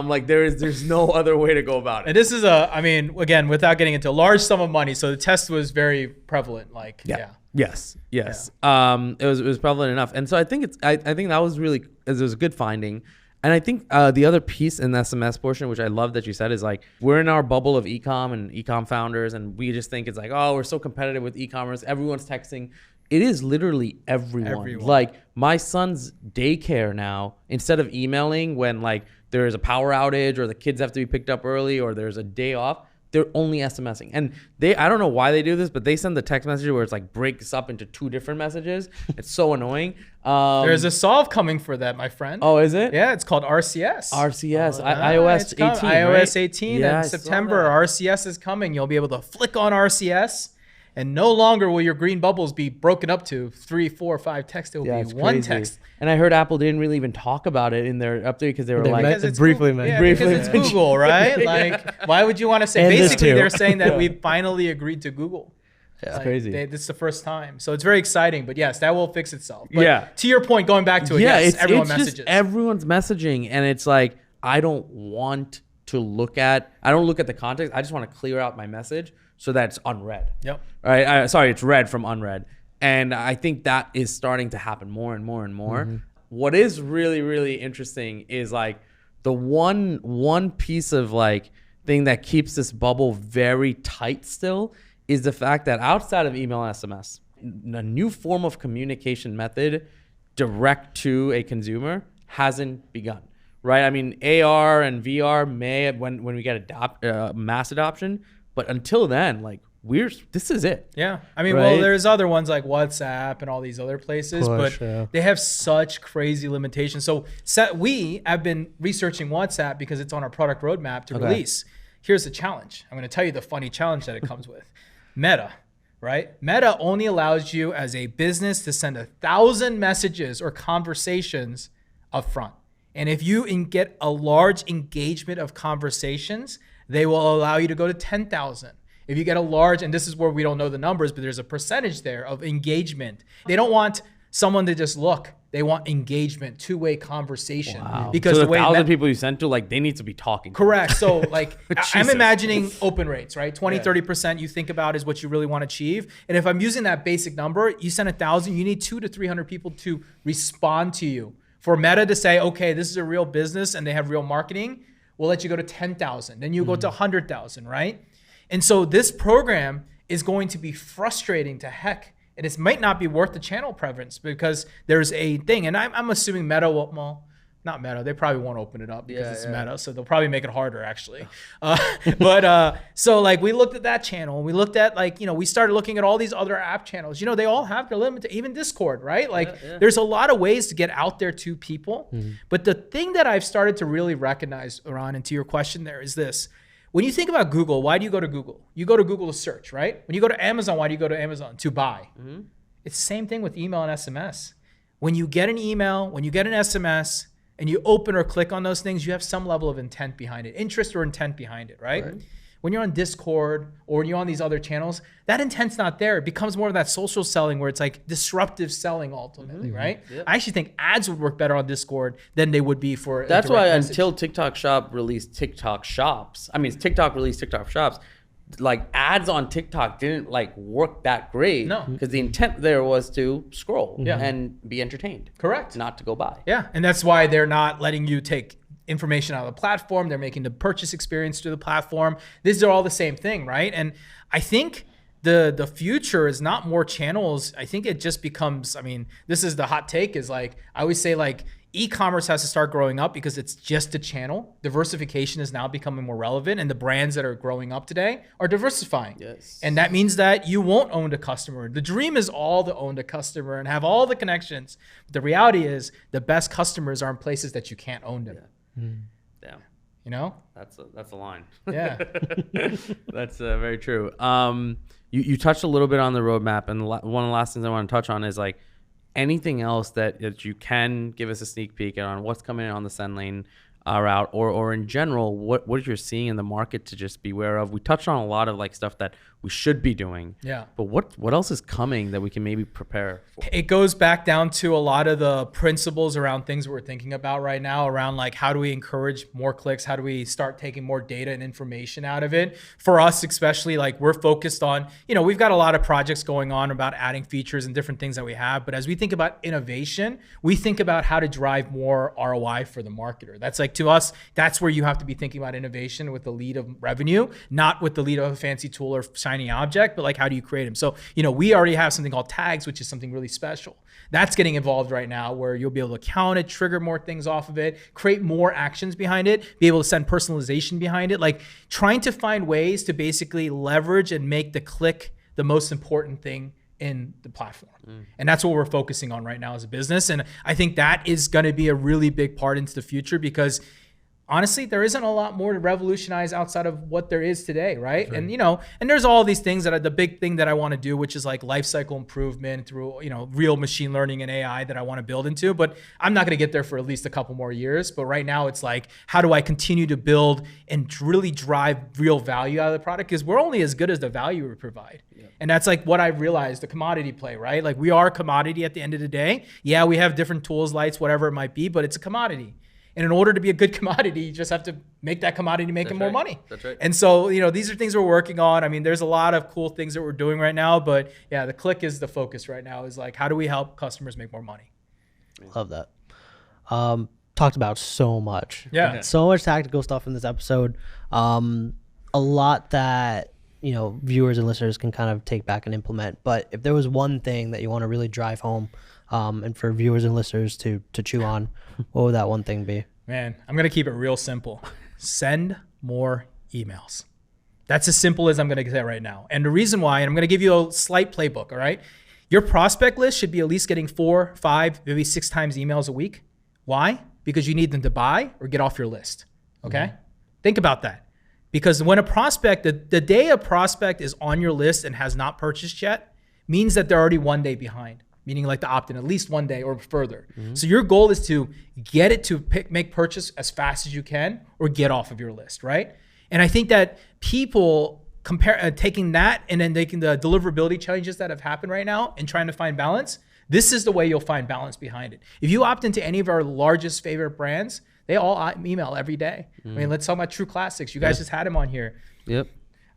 Like there's no other way to go about it. And this is I mean, again, without getting into a large sum of money. So the test was very prevalent. Like, Yes. It was prevalent enough. And so I think I think that was really, it was a good finding. And I think the other piece in the SMS portion, which I love that you said, is like we're in our bubble of ecom and ecom founders, and we just think it's like, oh, we're so competitive with e-commerce. Everyone's texting. It is literally everyone. Like my son's daycare now, instead of emailing when like there is a power outage or the kids have to be picked up early or there's a day off, they're only SMSing. And I don't know why they do this, but they send the text message where it's like breaks up into 2 different messages. It's so annoying. There's a solve coming for that, my friend. Oh, is it? Yeah, it's called RCS. RCS, iOS 18, iOS 18 Yeah, in September. RCS is coming. You'll be able to flick on RCS, and no longer will your green bubbles be broken up to 3, 4, 5 texts. It will be one crazy. text. And I heard Apple didn't really even talk about it in their update because they were like, Because it's briefly Google. mentioned. Yeah, because it's Google, right? Like, why would you want to say? And this Basically, too. they're saying that we finally agreed to Google. It's Like, crazy. This is the first time, so it's very exciting. But yes, that will fix itself. But Yeah. To your point, going back to it, yes, everyone messages. Just everyone's messaging, and it's like I don't want to look at. I don't look at the context. I just want to clear out my message so that it's unread. Yep. Right. Sorry, it's read from unread, and I think that is starting to happen more and more and more. What is really really interesting is like the one piece of like thing that keeps this bubble very tight still is the fact that outside of email and SMS, a new form of communication method direct to a consumer hasn't begun, right? I mean, AR and VR may when we get mass adoption, but until then, like this is it. Yeah. I mean, Right? well, there's other ones like WhatsApp and all these other places, Push, but yeah. they have such crazy limitations. So we have been researching WhatsApp because it's on our product roadmap to release. Here's the challenge. I'm going to tell you the funny challenge that it comes with. Meta, right? Meta only allows you as a business to send 1,000 messages or conversations up front. And if you get a large engagement of conversations, they will allow you to go to 10,000. If you get a large, and this is where we don't know the numbers, but there's a percentage there of engagement. They don't want someone to just look. They want engagement, two-way conversation. Wow. Because so the the way 1,000 people you sent to, like, they need to be talking. Correct. So like I'm Jesus. imagining open rates, right? 20, 30% you think about is what you really want to achieve. And if I'm using that basic number, you send 1,000, you need 200 to 300 people to respond to you. For Meta to say, okay, this is a real business and they have real marketing, we'll let you go to 10,000. Then you go to 100,000, right? And so this program is going to be frustrating to heck. And it might not be worth the channel preference because there's a thing. And I'm assuming Meta will, well, not Meta, they probably won't open it up because it's Meta. So they'll probably make it harder actually. So like we looked at that channel and we looked at like, we started looking at all these other app channels. They all have their limit, even Discord, right? Like there's a lot of ways to get out there to people. But the thing that I've started to really recognize, Iran, and to your question there is this. When you think about Google, why do you go to Google? You go to Google to search, right? When you go to Amazon, why do you go to Amazon? To buy. It's the same thing with email and SMS. When you get an email, when you get an SMS, and you open or click on those things, you have some level of intent behind it, interest or intent behind it, right? When you're on Discord or when you're on these other channels, that intent's not there. It becomes more of that social selling where it's like disruptive selling ultimately, right? I actually think ads would work better on Discord than they would be for That's a direct why message. until TikTok Shop released TikTok Shops, TikTok released TikTok Shops, like ads on TikTok didn't like work that great. No. Because the intent there was to scroll and be entertained. Correct. Not to go buy. Yeah, and that's why they're not letting you take information out of the platform. They're making the purchase experience through the platform. These are all the same thing, right? And I think the future is not more channels. I think it just becomes, this is the hot take is like, I always say like e-commerce has to start growing up because it's just a channel. Diversification is now becoming more relevant and the brands that are growing up today are diversifying. Yes. And that means that you won't own a customer. The dream is all to own a customer and have all the connections. But the reality is the best customers are in places that you can't own them. Damn. That's a line. Yeah. That's very true. You touched a little bit on the roadmap, and one of the last things I want to touch on is like anything else that you can give us a sneak peek on what's coming on the Send Lane route, or in general, what you're seeing in the market to just be aware of? We touched on a lot of like stuff that we should be doing. Yeah. But what else is coming that we can maybe prepare for? It goes back down to a lot of the principles around things we're thinking about right now, around like how do we encourage more clicks? How do we start taking more data and information out of it? For us, especially, like we're focused on, we've got a lot of projects going on about adding features and different things that we have. But as we think about innovation, we think about how to drive more ROI for the marketer. That's like, to us, that's where you have to be thinking about innovation with the lead of revenue, not with the lead of a fancy tool or shiny object, but like how do you create them? So, we already have something called tags, which is something really special. That's getting involved right now, where you'll be able to count it, trigger more things off of it, create more actions behind it, be able to send personalization behind it, like trying to find ways to basically leverage and make the click the most important thing in the platform. And that's what we're focusing on right now as a business. And I think that is going to be a really big part into the future, because honestly, there isn't a lot more to revolutionize outside of what there is today, right? Sure. And and there's all these things that are the big thing that I want to do, which is like lifecycle improvement through real machine learning and AI that I want to build into. But I'm not going to get there for at least a couple more years. But right now, it's like, how do I continue to build and really drive real value out of the product? Because we're only as good as the value we provide. Yeah. And that's like what I realized, the commodity play, right? Like we are a commodity at the end of the day. Yeah, we have different tools, lights, whatever it might be, but it's a commodity. And in order to be a good commodity, you just have to make that commodity making more money. That's right. And so, these are things we're working on. I mean, there's a lot of cool things that we're doing right now, but yeah, the click is the focus right now, is like, how do we help customers make more money? Love that. Talked about so much. Yeah. So much tactical stuff in this episode. A lot that, viewers and listeners can kind of take back and implement. But if there was one thing that you want to really drive home, and for viewers and listeners to chew on, what would that one thing be? Man, I'm going to keep it real simple. Send more emails. That's as simple as I'm going to say right now. And the reason why, and I'm going to give you a slight playbook, all right? Your prospect list should be at least getting 4, 5, maybe 6 times emails a week. Why? Because you need them to buy or get off your list, okay? Mm-hmm. Think about that. Because when a prospect, the day a prospect is on your list and has not purchased yet, means that they're already one day behind. Meaning like the opt-in at least one day or further. Mm-hmm. So your goal is to get it to make purchase as fast as you can or get off of your list, right? And I think that people taking that and then taking the deliverability challenges that have happened right now and trying to find balance, this is the way you'll find balance behind it. If you opt into any of our largest favorite brands, they all email every day. Mm-hmm. I mean, let's talk about True Classics. You guys just had him on here. Yep.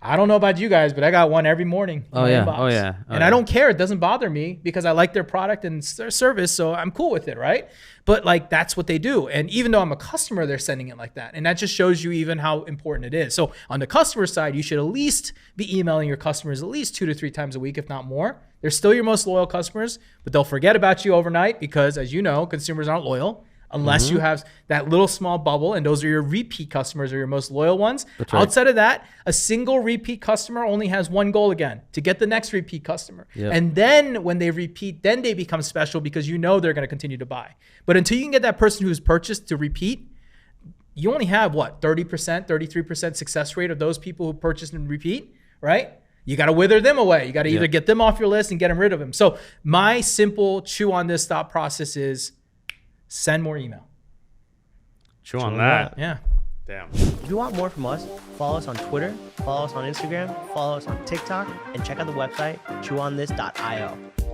I don't know about you guys, but I got one every morning. Oh yeah. And I don't care. It doesn't bother me because I like their product and their service. So I'm cool with it, right? But like, that's what they do. And even though I'm a customer, they're sending it like that. And that just shows you even how important it is. So on the customer side, you should at least be emailing your customers at least 2 to 3 times a week, if not more. They're still your most loyal customers, but they'll forget about you overnight because, as you know, consumers aren't loyal. Unless you have that little small bubble, and those are your repeat customers or your most loyal ones. That's right. Outside of that, a single repeat customer only has one goal again, to get the next repeat customer. Yep. And then when they repeat, then they become special because they're going to continue to buy. But until you can get that person who's purchased to repeat, you only have 30%, 33% success rate of those people who purchase and repeat, right? You got to wither them away. You got to either get them off your list and get them rid of them. So my simple chew on this thought process is, send more email. Chew on that. Yeah. Damn. If you want more from us, follow us on Twitter, follow us on Instagram, follow us on TikTok, and check out the website chewonthis.io.